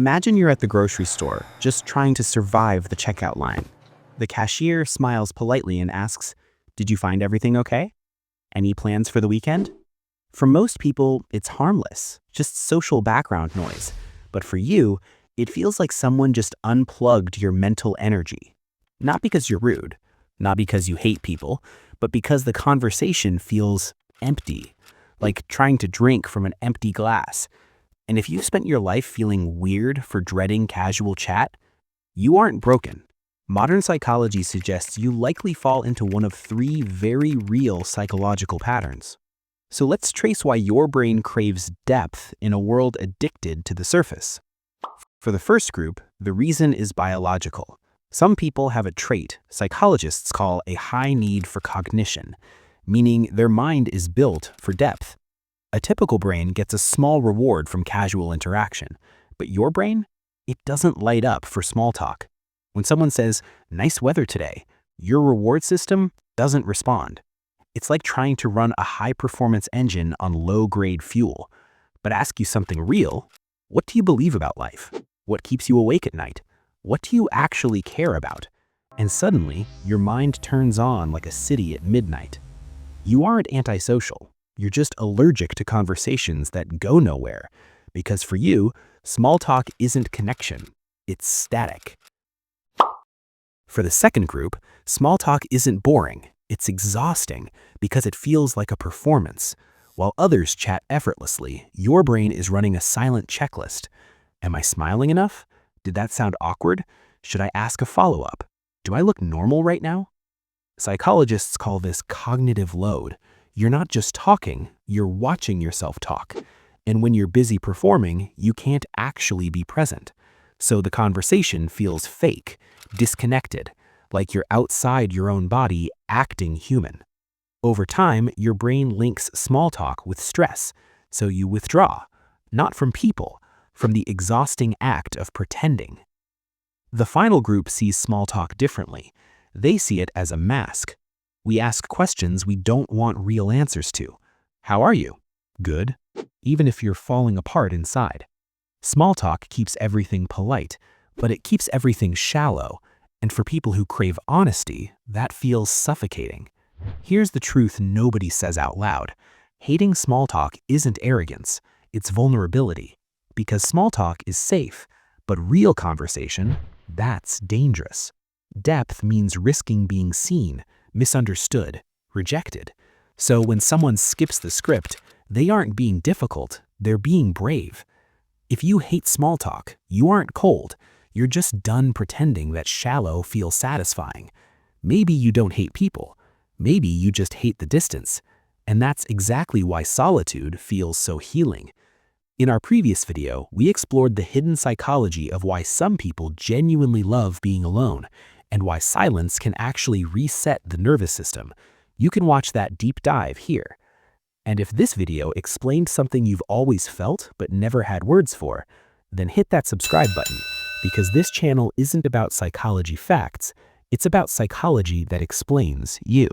Imagine you're at the grocery store, just trying to survive the checkout line. The cashier smiles politely and asks, "Did you find everything okay? Any plans for the weekend?" For most people, it's harmless, just social background noise. But for you, it feels like someone just unplugged your mental energy. Not because you're rude, not because you hate people, but because the conversation feels empty, like trying to drink from an empty glass. And if you've spent your life feeling weird for dreading casual chat, you aren't broken. Modern psychology suggests you likely fall into one of three very real psychological patterns. So let's trace why your brain craves depth in a world addicted to the surface. For the first group, the reason is biological. Some people have a trait psychologists call a high need for cognition, meaning their mind is built for depth. A typical brain gets a small reward from casual interaction, but your brain, it doesn't light up for small talk. When someone says, "Nice weather today," your reward system doesn't respond. It's like trying to run a high-performance engine on low-grade fuel. But ask you something real, what do you believe about life? What keeps you awake at night? What do you actually care about? And suddenly, your mind turns on like a city at midnight. You aren't antisocial. You're just allergic to conversations that go nowhere. Because for you, small talk isn't connection, it's static. For the second group, small talk isn't boring. It's exhausting because it feels like a performance. While others chat effortlessly, your brain is running a silent checklist. Am I smiling enough? Did that sound awkward? Should I ask a follow-up? Do I look normal right now? Psychologists call this cognitive load. You're not just talking, you're watching yourself talk. And when you're busy performing, you can't actually be present. So the conversation feels fake, disconnected, like you're outside your own body acting human. Over time, your brain links small talk with stress, so you withdraw, not from people, from the exhausting act of pretending. The final group sees small talk differently. They see it as a mask. We ask questions we don't want real answers to. How are you? Good. Even if you're falling apart inside. Small talk keeps everything polite, but it keeps everything shallow. And for people who crave honesty, that feels suffocating. Here's the truth nobody says out loud. Hating small talk isn't arrogance, it's vulnerability. Because small talk is safe, but real conversation, that's dangerous. Depth means risking being seen, misunderstood, rejected. So when someone skips the script, they aren't being difficult, they're being brave. If you hate small talk, you aren't cold. You're just done pretending that shallow feels satisfying. Maybe you don't hate people. Maybe you just hate the distance. And that's exactly why solitude feels so healing. In our previous video, we explored the hidden psychology of why some people genuinely love being alone, and why silence can actually reset the nervous system. You can watch that deep dive here. And if this video explained something you've always felt but never had words for, then hit that subscribe button, because this channel isn't about psychology facts, it's about psychology that explains you.